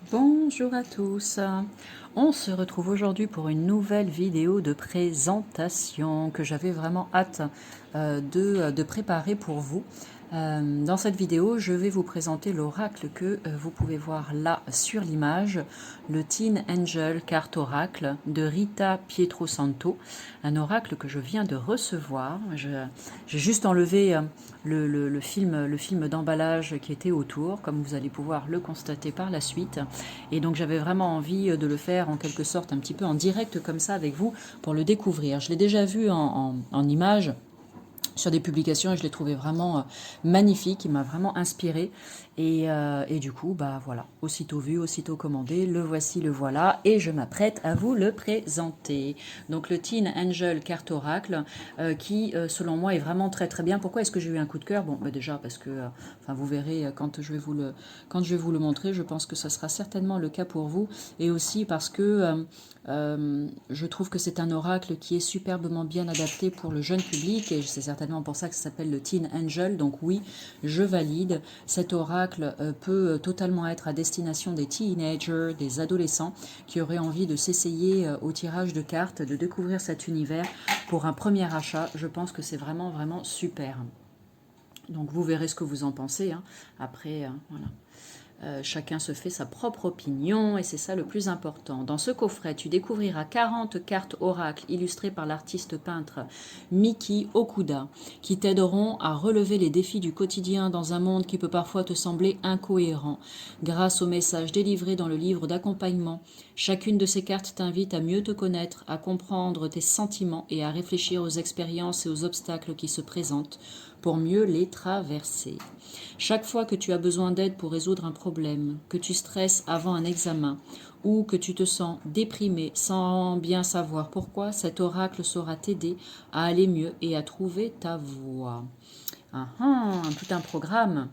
Bonjour à tous, on se retrouve aujourd'hui pour une nouvelle vidéo de présentation que j'avais vraiment hâte de préparer pour vous. Dans cette vidéo, je vais vous présenter l'oracle que vous pouvez voir là sur l'image, le Teen Angel carte oracle de Rita Pietrosanto, un oracle que je viens de recevoir. J'ai juste enlevé le film d'emballage qui était autour, comme vous allez pouvoir le constater par la suite. Et donc j'avais vraiment envie de le faire en quelque sorte un petit peu en direct comme ça avec vous pour le découvrir. Je l'ai déjà vu en image sur des publications et je l'ai trouvé vraiment magnifique, il m'a vraiment inspiré et du coup bah voilà, aussitôt vu, aussitôt commandé, le voici, le voilà et je m'apprête à vous le présenter. Donc le Teen Angel carte oracle qui selon moi est vraiment très très bien. Pourquoi est-ce que j'ai eu un coup de cœur? Bon bah déjà parce que enfin vous verrez quand je vais vous le montrer, je pense que ça sera certainement le cas pour vous et aussi parce que je trouve que c'est un oracle qui est superbement bien adapté pour le jeune public et c'est certainement pour ça que ça s'appelle le Teen Angel. Donc oui, je valide. Cet oracle peut totalement être à destination des teenagers, des adolescents qui auraient envie de s'essayer au tirage de cartes, de découvrir cet univers pour un premier achat. Je pense que c'est vraiment vraiment super. Donc vous verrez ce que vous en pensez. Hein. Après, voilà. Chacun se fait sa propre opinion et c'est ça le plus important. Dans ce coffret, tu découvriras 40 cartes oracles illustrées par l'artiste peintre Miki Okuda qui t'aideront à relever les défis du quotidien dans un monde qui peut parfois te sembler incohérent. Grâce aux messages délivrés dans le livre d'accompagnement, chacune de ces cartes t'invite à mieux te connaître, à comprendre tes sentiments et à réfléchir aux expériences et aux obstacles qui se présentent pour mieux les traverser. Chaque fois que tu as besoin d'aide pour résoudre un problème, que tu stresses avant un examen ou que tu te sens déprimé sans bien savoir pourquoi, cet oracle saura t'aider à aller mieux et à trouver ta voie. Tout un programme.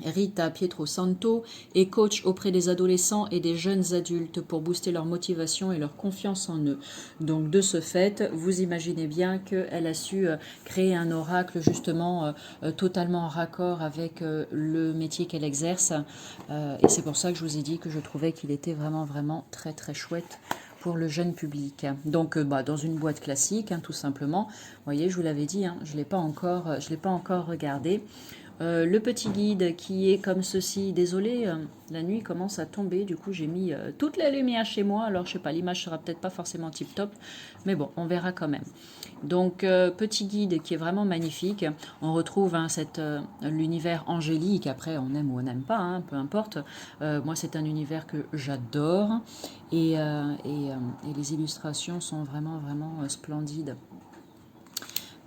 Rita Pietrosanto est coach auprès des adolescents et des jeunes adultes pour booster leur motivation et leur confiance en eux. Donc de ce fait, vous imaginez bien qu'elle a su créer un oracle justement totalement en raccord avec le métier qu'elle exerce. Et c'est pour ça que je vous ai dit que je trouvais qu'il était vraiment vraiment très très chouette pour le jeune public. Donc dans une boîte classique, tout simplement. Vous voyez, je vous l'avais dit, je ne l'ai pas encore regardé. Le petit guide qui est comme ceci, désolé, la nuit commence à tomber, du coup j'ai mis toute la lumière chez moi, alors je sais pas, l'image sera peut-être pas forcément tip top, mais bon, on verra quand même. Donc petit guide qui est vraiment magnifique, on retrouve l'univers angélique, après on aime ou on n'aime pas, peu importe, moi c'est un univers que j'adore et les illustrations sont vraiment vraiment splendides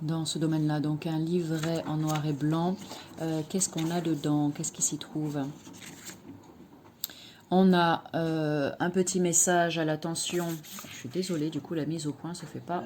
dans ce domaine-là. Donc un livret en noir et blanc. Qu'est-ce qu'on a dedans? Qu'est-ce qui s'y trouve? On a un petit message à l'attention. Je suis désolée, du coup la mise au point se fait pas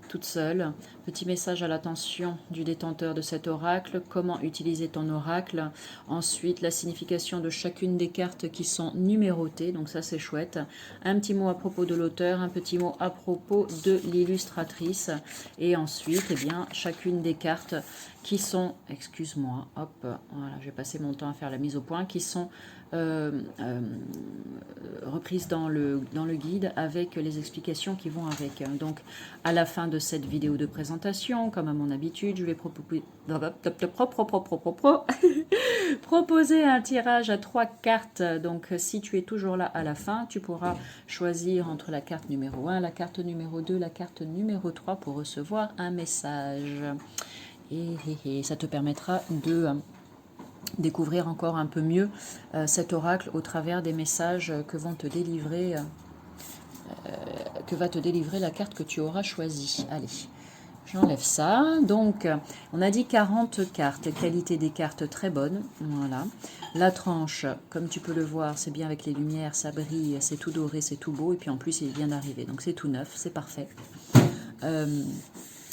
toute seule. Petit message à l'attention du détenteur de cet oracle. Comment utiliser ton oracle. Ensuite, la signification de chacune des cartes qui sont numérotées. Donc ça, c'est chouette. Un petit mot à propos de l'auteur, un petit mot à propos de l'illustratrice. Et ensuite, eh bien, chacune des cartes qui sont, excuse-moi, hop, voilà, j'ai passé mon temps à faire la mise au point, qui sont reprises dans le guide avec les explications qui vont avec. Donc, à la fin de cette vidéo de présentation, comme à mon habitude, je vais proposer un tirage à 3 cartes. Donc, si tu es toujours là à la fin, tu pourras choisir entre la carte numéro 1, la carte numéro 2, la carte numéro 3 pour recevoir un message. Et ça te permettra de découvrir encore un peu mieux cet oracle au travers des messages que va te délivrer la carte que tu auras choisie. Allez, j'enlève ça. Donc, on a dit 40 cartes. Qualité des cartes très bonne. Voilà. La tranche, comme tu peux le voir, c'est bien avec les lumières, ça brille, c'est tout doré, c'est tout beau. Et puis en plus, il vient d'arriver. Donc c'est tout neuf, c'est parfait.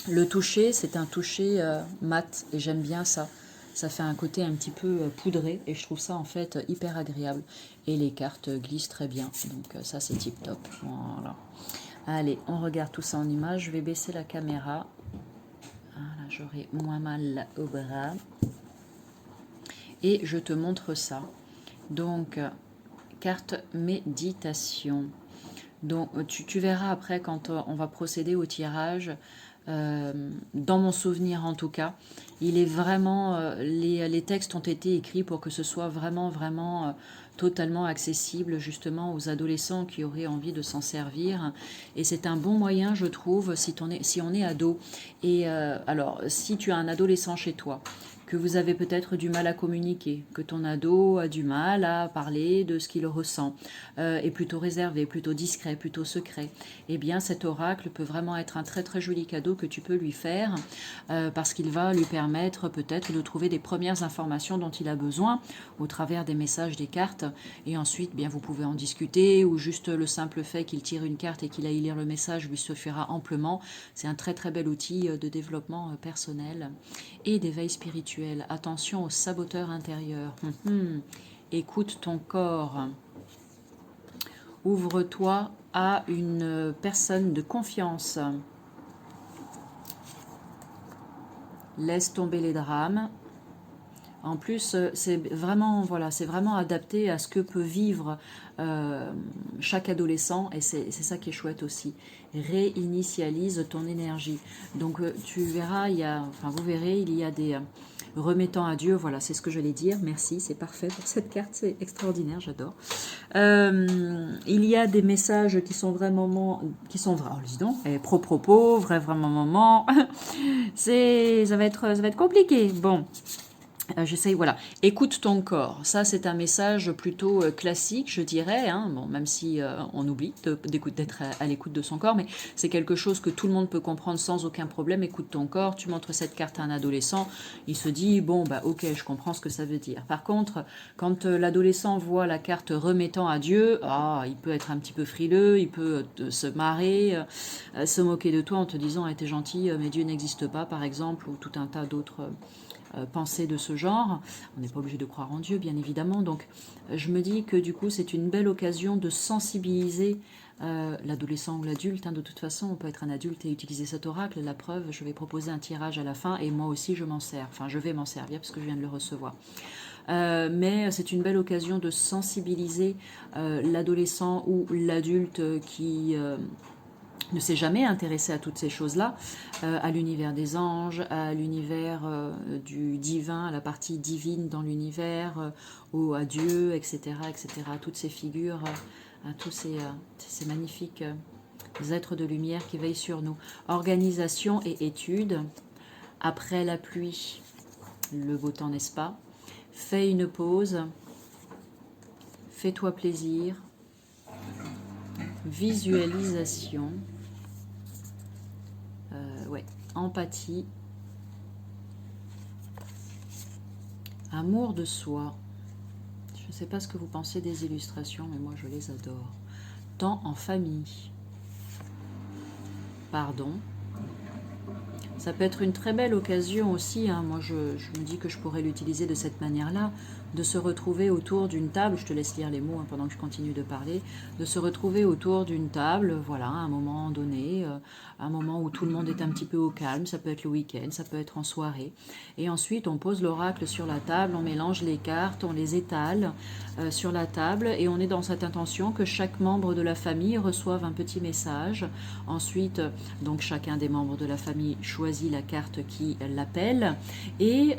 Le toucher, c'est un toucher mat et j'aime bien ça. Ça fait un côté un petit peu poudré et je trouve ça en fait hyper agréable. Et les cartes glissent très bien, donc ça c'est tip top. Voilà. Allez, on regarde tout ça en image. Je vais baisser la caméra. Voilà, j'aurai moins mal au bras. Et je te montre ça. Donc, carte méditation. Donc tu verras après quand on va procéder au tirage, dans mon souvenir en tout cas, il est vraiment, les textes ont été écrits pour que ce soit vraiment totalement accessible justement aux adolescents qui auraient envie de s'en servir. Et c'est un bon moyen, je trouve, si on est ado. Et alors, si tu as un adolescent chez toi, que vous avez peut-être du mal à communiquer, que ton ado a du mal à parler de ce qu'il ressent, est plutôt réservé, plutôt discret, plutôt secret, eh bien cet oracle peut vraiment être un très joli cadeau que tu peux lui faire, parce qu'il va lui permettre peut-être de trouver des premières informations dont il a besoin au travers des messages des cartes, et ensuite bien vous pouvez en discuter, ou juste le simple fait qu'il tire une carte et qu'il aille lire le message lui suffira amplement. C'est un très bel outil de développement personnel et d'éveil spirituel. Attention aux saboteurs intérieurs. Écoute ton corps. Ouvre-toi à une personne de confiance. Laisse tomber les drames. En plus, c'est vraiment adapté à ce que peut vivre chaque adolescent, et c'est ça qui est chouette aussi. Réinitialise ton énergie. Donc tu verras, vous verrez, il y a des remettant à Dieu, voilà, c'est ce que j'allais dire. Merci, c'est parfait pour cette carte, c'est extraordinaire, j'adore. Il y a des messages qui sont vraiment, dis donc, propos, vraiment moment. Ça va être compliqué. Bon. J'essaye, voilà. Écoute ton corps. Ça, c'est un message plutôt classique, je dirais. Bon, même si on oublie d'être à l'écoute de son corps, mais c'est quelque chose que tout le monde peut comprendre sans aucun problème. Écoute ton corps. Tu montres cette carte à un adolescent, il se dit bon bah ok, je comprends ce que ça veut dire. Par contre, quand l'adolescent voit la carte remettant à Dieu, il peut être un petit peu frileux, il peut se marrer, se moquer de toi en te disant t'es gentil, mais Dieu n'existe pas, par exemple, ou tout un tas d'autres pensées de ce genre. On n'est pas obligé de croire en Dieu, bien évidemment. Donc, je me dis que du coup, c'est une belle occasion de sensibiliser l'adolescent ou l'adulte. De toute façon, on peut être un adulte et utiliser cet oracle. La preuve, je vais proposer un tirage à la fin et moi aussi, je m'en sers. Enfin, je vais m'en servir parce que je viens de le recevoir. Mais c'est une belle occasion de sensibiliser l'adolescent ou l'adulte qui ne s'est jamais intéressé à toutes ces choses-là, à l'univers des anges, à l'univers du divin, à la partie divine dans l'univers, à Dieu, etc., etc., à toutes ces figures, à tous ces magnifiques êtres de lumière qui veillent sur nous. Organisation et étude. Après la pluie, le beau temps, n'est-ce pas? Fais une pause, fais-toi plaisir, visualisation, empathie, amour de soi. Je ne sais pas ce que vous pensez des illustrations, mais moi je les adore. Temps en famille. Pardon. Ça peut être une très belle occasion aussi, moi je me dis que je pourrais l'utiliser de cette manière-là, de se retrouver autour d'une table, je te laisse lire les mots pendant que je continue de parler, de se retrouver autour d'une table, voilà, à un moment donné, un moment où tout le monde est un petit peu au calme, ça peut être le week-end, ça peut être en soirée, et ensuite on pose l'oracle sur la table, on mélange les cartes, on les étale sur la table, et on est dans cette intention que chaque membre de la famille reçoive un petit message. Ensuite, donc chacun des membres de la famille choisit la carte qui l'appelle et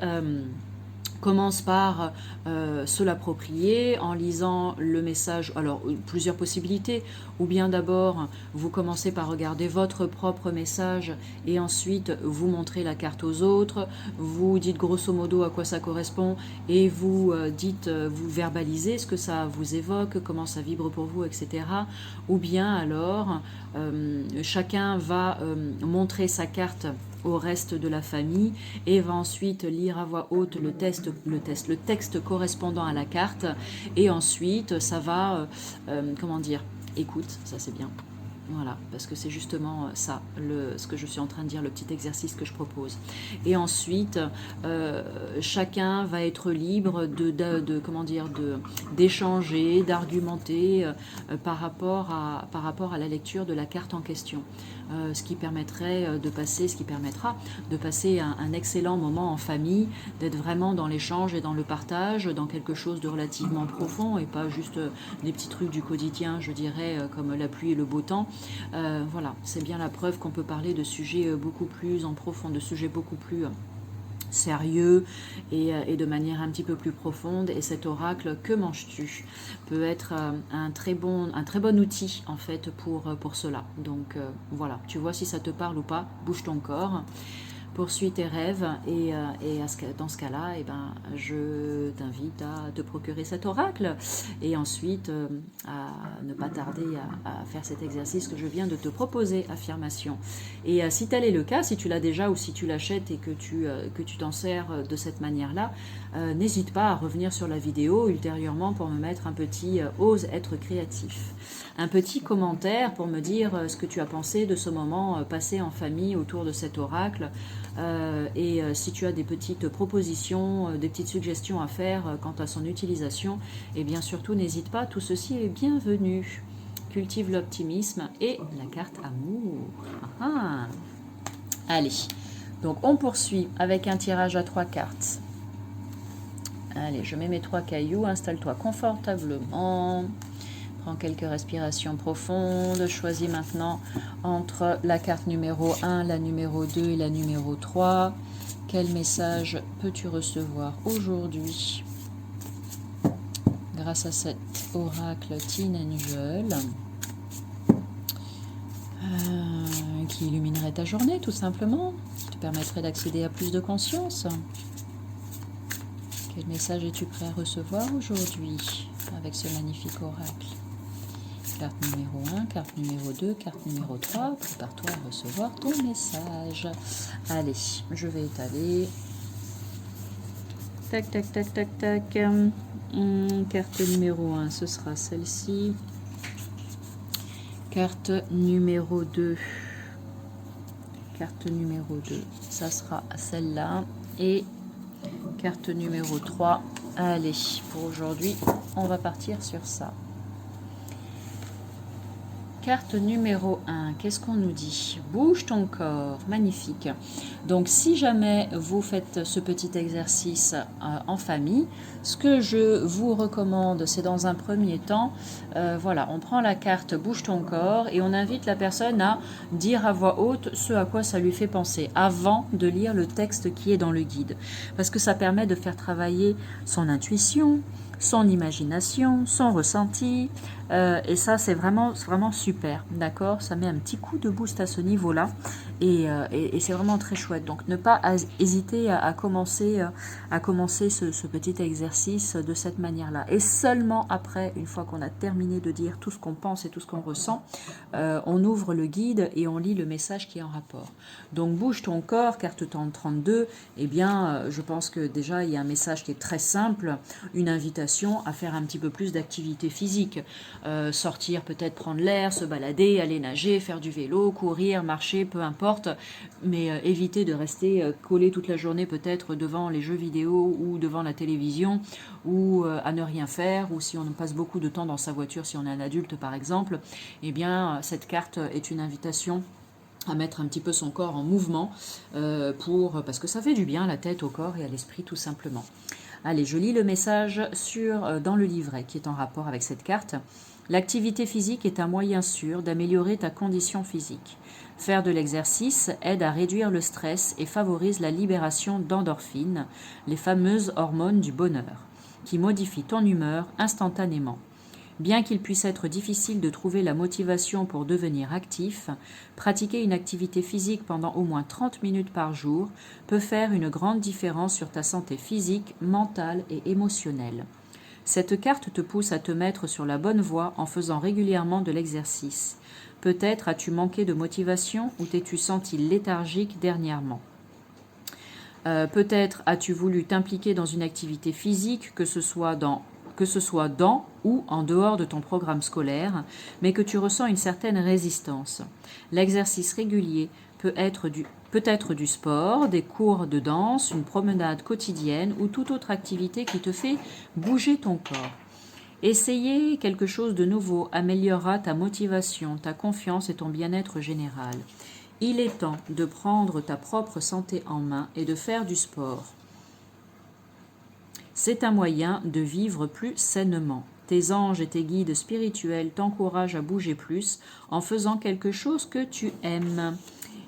commence par se l'approprier en lisant le message. Alors, plusieurs possibilités. Ou bien d'abord, vous commencez par regarder votre propre message et ensuite vous montrez la carte aux autres. Vous dites grosso modo à quoi ça correspond et vous vous verbalisez ce que ça vous évoque, comment ça vibre pour vous, etc. Ou bien alors, chacun va montrer sa carte au reste de la famille et va ensuite lire à voix haute le texte correspondant à la carte, et ensuite ça va écoute, ça c'est bien, Voilà, parce que c'est justement ça, ce que je suis en train de dire, le petit exercice que je propose. Et ensuite, chacun va être libre comment dire, d'échanger, d'argumenter par rapport à la lecture de la carte en question. Ce qui permettrait ce qui permettra de passer un excellent moment en famille, d'être vraiment dans l'échange et dans le partage, dans quelque chose de relativement profond et pas juste des petits trucs du quotidien, je dirais, comme la pluie et le beau temps. Voilà, c'est bien la preuve qu'on peut parler de sujets beaucoup plus en profond, de sujets beaucoup plus sérieux et de manière un petit peu plus profonde. Et cet oracle, que manges-tu, peut être un très bon outil en fait pour cela. Donc voilà, tu vois si ça te parle ou pas, bouge ton corps. Poursuis tes rêves et dans ce cas-là, eh ben, je t'invite à te procurer cet oracle et ensuite à ne pas tarder à faire cet exercice que je viens de te proposer, affirmation. Et si tel est le cas, si tu l'as déjà ou si tu l'achètes et que tu t'en sers de cette manière-là, n'hésite pas à revenir sur la vidéo ultérieurement pour me mettre un petit ose être créatif. Un petit commentaire pour me dire ce que tu as pensé de ce moment passé en famille autour de cet oracle. Et si tu as des petites propositions, des petites suggestions à faire quant à son utilisation, et bien surtout n'hésite pas, tout ceci est bienvenu. Cultive l'optimisme et la carte amour. Allez, donc on poursuit avec un tirage à 3 cartes. Allez, je mets mes 3 cailloux, installe-toi confortablement. Prends quelques respirations profondes. Choisis maintenant entre la carte numéro 1, la numéro 2 et la numéro 3. Quel message peux-tu recevoir aujourd'hui grâce à cet oracle Teen Angel qui illuminerait ta journée tout simplement, qui te permettrait d'accéder à plus de conscience. Quel message es-tu prêt à recevoir aujourd'hui avec ce magnifique oracle? Carte numéro 1, carte numéro 2, carte numéro 3. Prépare-toi à recevoir ton message. Allez, je vais étaler. Tac, tac, tac, tac, tac. Carte numéro 1, ce sera celle-ci. Carte numéro 2. Carte numéro 2, ça sera celle-là. Et carte numéro 3. Allez, pour aujourd'hui, on va partir sur ça. Carte numéro 1, qu'est-ce qu'on nous dit? Bouge ton corps, magnifique. Donc si jamais vous faites ce petit exercice en famille, ce que je vous recommande, c'est dans un premier temps, voilà, on prend la carte bouge ton corps et on invite la personne à dire à voix haute ce à quoi ça lui fait penser avant de lire le texte qui est dans le guide. Parce que ça permet de faire travailler son intuition, son imagination, son ressenti, et ça c'est vraiment super, d'accord? Ça met un petit coup de boost à ce niveau-là, et c'est vraiment très chouette. Donc ne pas hésiter à commencer ce petit exercice de cette manière-là. Et seulement après, une fois qu'on a terminé de dire tout ce qu'on pense et tout ce qu'on ressent, on ouvre le guide et on lit le message qui est en rapport. Donc bouge ton corps, carte 32, eh bien je pense que déjà il y a un message qui est très simple, une invitation à faire un petit peu plus d'activité physique, sortir, peut-être prendre l'air, se balader, aller nager, faire du vélo, courir, marcher, peu importe, mais éviter de rester collé toute la journée peut-être devant les jeux vidéo ou devant la télévision ou à ne rien faire, ou si on passe beaucoup de temps dans sa voiture, si on est un adulte par exemple, eh bien cette carte est une invitation à mettre un petit peu son corps en mouvement parce que ça fait du bien à la tête, au corps et à l'esprit tout simplement. Allez, je lis le message dans le livret qui est en rapport avec cette carte. L'activité physique est un moyen sûr d'améliorer ta condition physique. Faire de l'exercice aide à réduire le stress et favorise la libération d'endorphines, les fameuses hormones du bonheur, qui modifient ton humeur instantanément. Bien qu'il puisse être difficile de trouver la motivation pour devenir actif, pratiquer une activité physique pendant au moins 30 minutes par jour peut faire une grande différence sur ta santé physique, mentale et émotionnelle. Cette carte te pousse à te mettre sur la bonne voie en faisant régulièrement de l'exercice. Peut-être as-tu manqué de motivation ou t'es-tu senti léthargique dernièrement. Peut-être as-tu voulu t'impliquer dans une activité physique, que ce soit dans que ce soit dans ou en dehors de ton programme scolaire, mais que tu ressens une certaine résistance. L'exercice régulier peut être du sport, des cours de danse, une promenade quotidienne ou toute autre activité qui te fait bouger ton corps. Essayer quelque chose de nouveau améliorera ta motivation, ta confiance et ton bien-être général. Il est temps de prendre ta propre santé en main et de faire du sport. C'est un moyen de vivre plus sainement. Tes anges et tes guides spirituels t'encouragent à bouger plus en faisant quelque chose que tu aimes.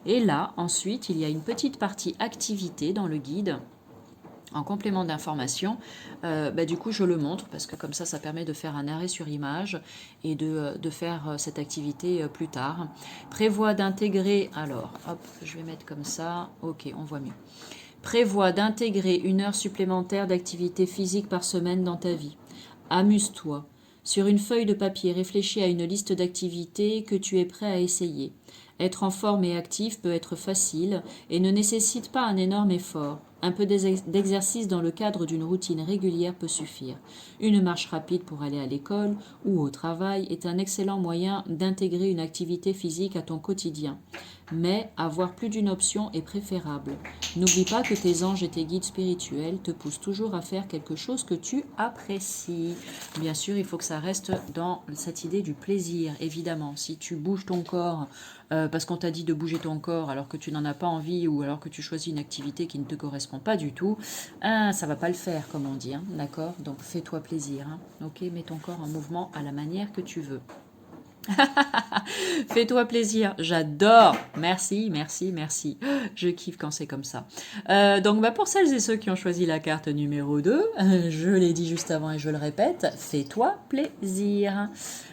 Et là, ensuite, il y a une petite partie activité dans le guide. En complément d'information, du coup je le montre parce que comme ça permet de faire un arrêt sur image et de faire cette activité plus tard. Prévois d'intégrer, alors hop, je vais mettre comme ça, ok, on voit mieux. Prévois d'intégrer 1 heure supplémentaire d'activité physique par semaine dans ta vie. Amuse-toi. Sur une feuille de papier, réfléchis à une liste d'activités que tu es prêt à essayer. Être en forme et actif peut être facile et ne nécessite pas un énorme effort. Un peu d'exercice dans le cadre d'une routine régulière peut suffire. Une marche rapide pour aller à l'école ou au travail est un excellent moyen d'intégrer une activité physique à ton quotidien. Mais avoir plus d'une option est préférable. N'oublie pas que tes anges et tes guides spirituels te poussent toujours à faire quelque chose que tu apprécies. Bien sûr, il faut que ça reste dans cette idée du plaisir, évidemment. Si tu bouges ton corps parce qu'on t'a dit de bouger ton corps alors que tu n'en as pas envie ou alors que tu choisis une activité qui ne te correspond pas du tout, ça va pas le faire, comme on dit, hein, d'accord? Donc fais-toi plaisir, hein, ok? Mets ton corps en mouvement à la manière que tu veux. Fais-toi plaisir, j'adore. Merci, merci, merci. Je kiffe quand c'est comme ça. Donc pour celles et ceux qui ont choisi la carte numéro 2, je l'ai dit juste avant et je le répète, fais-toi plaisir.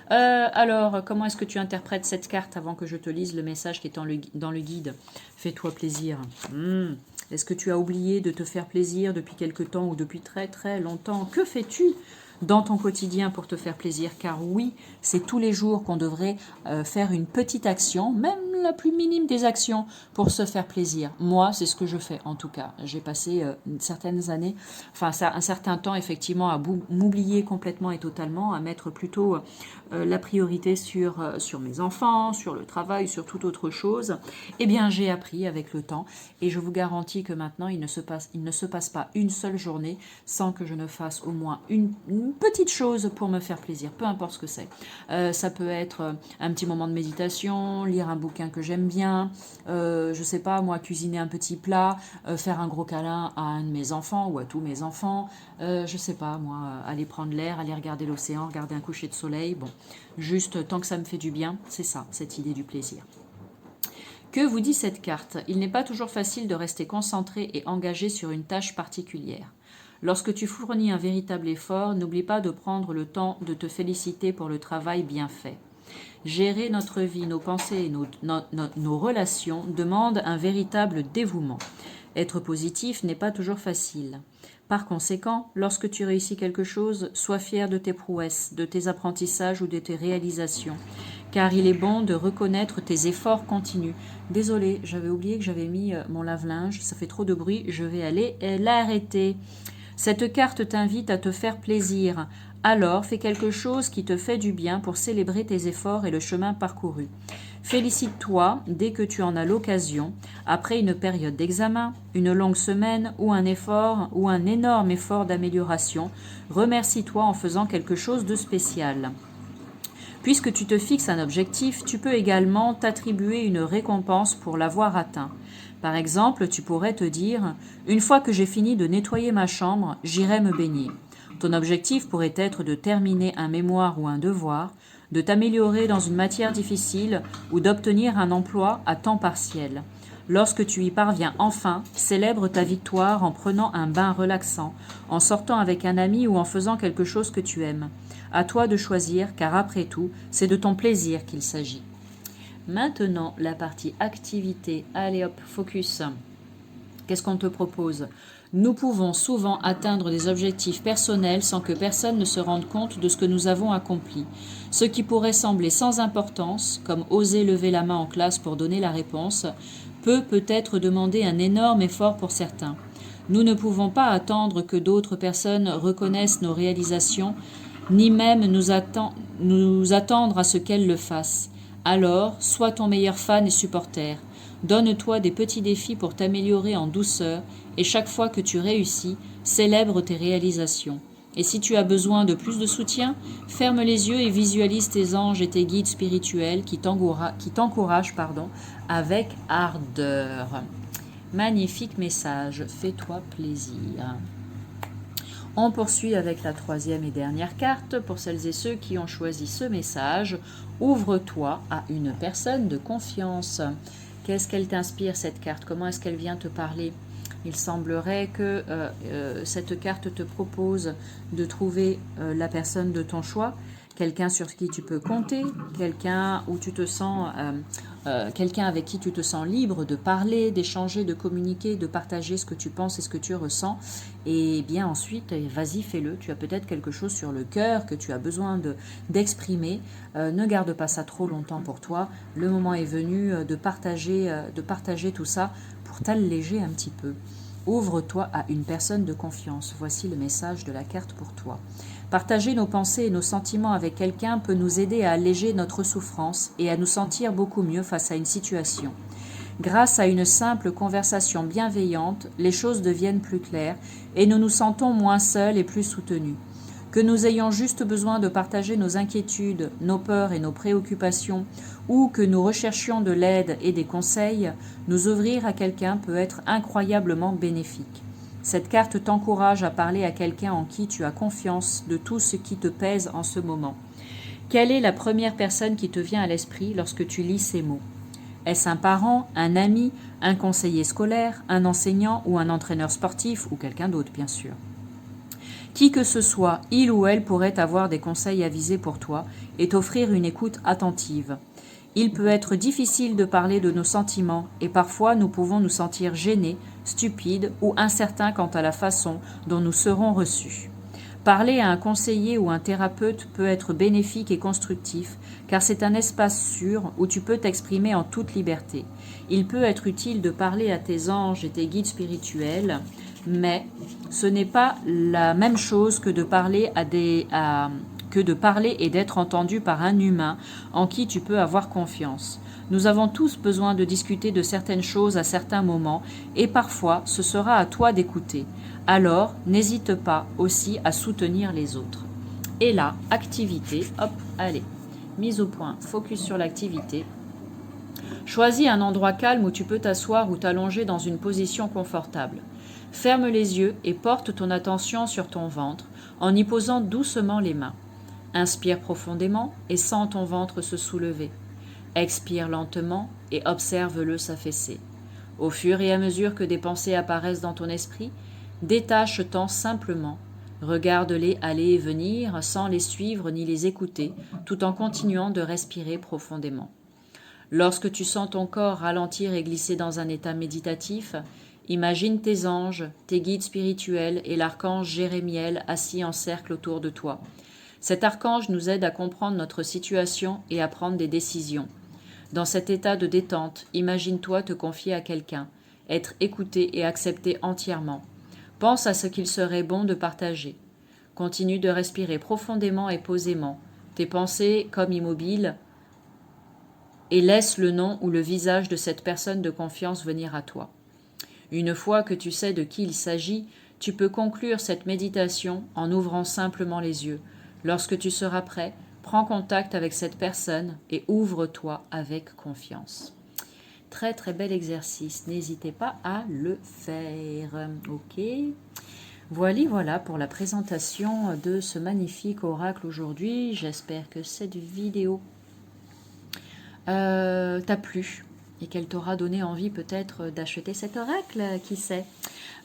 Alors, comment est-ce que tu interprètes cette carte avant que je te lise le message qui est dans le guide? Fais-toi plaisir. Est-ce que tu as oublié de te faire plaisir depuis quelque temps ou depuis très très longtemps? Que fais-tu dans ton quotidien pour te faire plaisir? Car oui, c'est tous les jours qu'on devrait faire une petite action, même la plus minime des actions, pour se faire plaisir. Moi, c'est ce que je fais en tout cas. J'ai passé certaines années, un certain temps effectivement à m'oublier complètement et totalement, à mettre plutôt la priorité sur mes enfants, sur le travail, sur toute autre chose. Eh bien, j'ai appris avec le temps et je vous garantis que maintenant, il ne se passe pas une seule journée sans que je ne fasse au moins une petite chose pour me faire plaisir, peu importe ce que c'est. Ça peut être un petit moment de méditation, lire un bouquin que j'aime bien, je sais pas moi, cuisiner un petit plat, faire un gros câlin à un de mes enfants ou à tous mes enfants, je sais pas moi, aller prendre l'air, aller regarder l'océan, regarder un coucher de soleil, bon, juste tant que ça me fait du bien, c'est ça, cette idée du plaisir. Que vous dit cette carte? Il n'est pas toujours facile de rester concentré et engagé sur une tâche particulière. Lorsque tu fournis un véritable effort, n'oublie pas de prendre le temps de te féliciter pour le travail bien fait. Gérer notre vie, nos pensées et nos relations demande un véritable dévouement. Être positif n'est pas toujours facile. Par conséquent, lorsque tu réussis quelque chose, sois fier de tes prouesses, de tes apprentissages ou de tes réalisations, car il est bon de reconnaître tes efforts continus. Désolée, j'avais oublié que j'avais mis mon lave-linge, ça fait trop de bruit, je vais aller l'arrêter. Cette carte t'invite à te faire plaisir. Alors, fais quelque chose qui te fait du bien pour célébrer tes efforts et le chemin parcouru. Félicite-toi dès que tu en as l'occasion, après une période d'examen, une longue semaine ou un énorme effort d'amélioration. Remercie-toi en faisant quelque chose de spécial. Puisque tu te fixes un objectif, tu peux également t'attribuer une récompense pour l'avoir atteint. Par exemple, tu pourrais te dire « Une fois que j'ai fini de nettoyer ma chambre, j'irai me baigner ». Ton objectif pourrait être de terminer un mémoire ou un devoir, de t'améliorer dans une matière difficile ou d'obtenir un emploi à temps partiel. Lorsque tu y parviens enfin, célèbre ta victoire en prenant un bain relaxant, en sortant avec un ami ou en faisant quelque chose que tu aimes. À toi de choisir, car après tout, c'est de ton plaisir qu'il s'agit. Maintenant, la partie activité. Allez hop, focus. Qu'est-ce qu'on te propose? Nous pouvons souvent atteindre des objectifs personnels sans que personne ne se rende compte de ce que nous avons accompli. Ce qui pourrait sembler sans importance, comme oser lever la main en classe pour donner la réponse, peut être demander un énorme effort pour certains. Nous ne pouvons pas attendre que d'autres personnes reconnaissent nos réalisations, ni même nous attendre à ce qu'elles le fassent. Alors, sois ton meilleur fan et supporter. Donne-toi des petits défis pour t'améliorer en douceur, et chaque fois que tu réussis, célèbre tes réalisations. Et si tu as besoin de plus de soutien, ferme les yeux et visualise tes anges et tes guides spirituels qui t'encouragent avec ardeur. Magnifique message, fais-toi plaisir. On poursuit avec la troisième et dernière carte. Pour celles et ceux qui ont choisi ce message, ouvre-toi à une personne de confiance. Qu'est-ce qu'elle t'inspire, cette carte? Comment est-ce qu'elle vient te parler? Il semblerait que cette carte te propose de trouver la personne de ton choix, quelqu'un sur qui tu peux compter, quelqu'un où tu te sens, quelqu'un avec qui tu te sens libre de parler, d'échanger, de communiquer, de partager ce que tu penses et ce que tu ressens. Et bien ensuite, vas-y, fais-le. Tu as peut-être quelque chose sur le cœur que tu as besoin d'exprimer. Ne garde pas ça trop longtemps pour toi. Le moment est venu de partager tout ça pour t'alléger un petit peu. Ouvre-toi à une personne de confiance. Voici le message de la carte pour toi. Partager nos pensées et nos sentiments avec quelqu'un peut nous aider à alléger notre souffrance et à nous sentir beaucoup mieux face à une situation. Grâce à une simple conversation bienveillante, les choses deviennent plus claires et nous nous sentons moins seuls et plus soutenus. Que nous ayons juste besoin de partager nos inquiétudes, nos peurs et nos préoccupations, ou que nous recherchions de l'aide et des conseils, nous ouvrir à quelqu'un peut être incroyablement bénéfique. Cette carte t'encourage à parler à quelqu'un en qui tu as confiance de tout ce qui te pèse en ce moment. Quelle est la première personne qui te vient à l'esprit lorsque tu lis ces mots? Est-ce un parent, un ami, un conseiller scolaire, un enseignant ou un entraîneur sportif ou quelqu'un d'autre, bien sûr? Qui que ce soit, il ou elle pourrait avoir des conseils avisés pour toi et t'offrir une écoute attentive. Il peut être difficile de parler de nos sentiments et parfois nous pouvons nous sentir gênés, stupides ou incertains quant à la façon dont nous serons reçus. Parler à un conseiller ou un thérapeute peut être bénéfique et constructif car c'est un espace sûr où tu peux t'exprimer en toute liberté. Il peut être utile de parler à tes anges et tes guides spirituels, mais ce n'est pas la même chose que de parler et d'être entendu par un humain en qui tu peux avoir confiance. Nous avons tous besoin de discuter de certaines choses à certains moments et parfois ce sera à toi d'écouter. Alors, n'hésite pas aussi à soutenir les autres. Et là, activité, hop, allez, mise au point, focus sur l'activité. Choisis un endroit calme où tu peux t'asseoir ou t'allonger dans une position confortable. Ferme les yeux et porte ton attention sur ton ventre en y posant doucement les mains. Inspire profondément et sens ton ventre se soulever. Expire lentement et observe-le s'affaisser. Au fur et à mesure que des pensées apparaissent dans ton esprit, détache-t'en simplement. Regarde-les aller et venir sans les suivre ni les écouter, tout en continuant de respirer profondément. Lorsque tu sens ton corps ralentir et glisser dans un état méditatif, imagine tes anges, tes guides spirituels et l'archange Jérémiel assis en cercle autour de toi. Cet archange nous aide à comprendre notre situation et à prendre des décisions. Dans cet état de détente, imagine-toi te confier à quelqu'un, être écouté et accepté entièrement. Pense à ce qu'il serait bon de partager. Continue de respirer profondément et posément, tes pensées comme immobiles, et laisse le nom ou le visage de cette personne de confiance venir à toi. Une fois que tu sais de qui il s'agit, tu peux conclure cette méditation en ouvrant simplement les yeux. Lorsque tu seras prêt, prends contact avec cette personne et ouvre-toi avec confiance. Très très bel exercice, n'hésitez pas à le faire. Ok. Voilà pour la présentation de ce magnifique oracle aujourd'hui. J'espère que cette vidéo t'a plu et qu'elle t'aura donné envie peut-être d'acheter cet oracle, qui sait.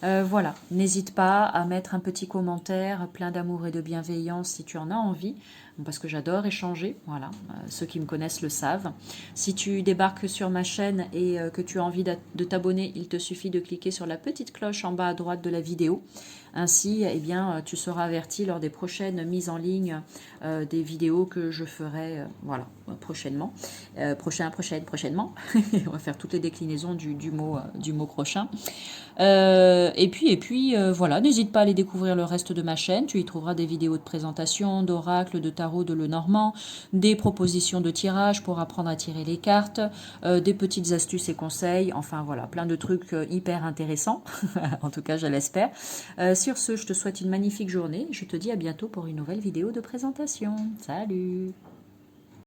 Voilà, n'hésite pas à mettre un petit commentaire plein d'amour et de bienveillance si tu en as envie. parce que j'adore échanger, voilà, ceux qui me connaissent le savent. Si tu débarques sur ma chaîne et que tu as envie de t'abonner, il te suffit de cliquer sur la petite cloche en bas à droite de la vidéo. Ainsi, eh bien, tu seras averti lors des prochaines mises en ligne des vidéos que je ferai prochainement. Prochainement. On va faire toutes les déclinaisons du mot prochain. Voilà, n'hésite pas à aller découvrir le reste de ma chaîne. Tu y trouveras des vidéos de présentation, d'oracle, de tarot de Lenormand, des propositions de tirage pour apprendre à tirer les cartes, des petites astuces et conseils. Enfin voilà, plein de trucs hyper intéressants. En tout cas, je l'espère. Sur ce, je te souhaite une magnifique journée. Je te dis à bientôt pour une nouvelle vidéo de présentation. Salut!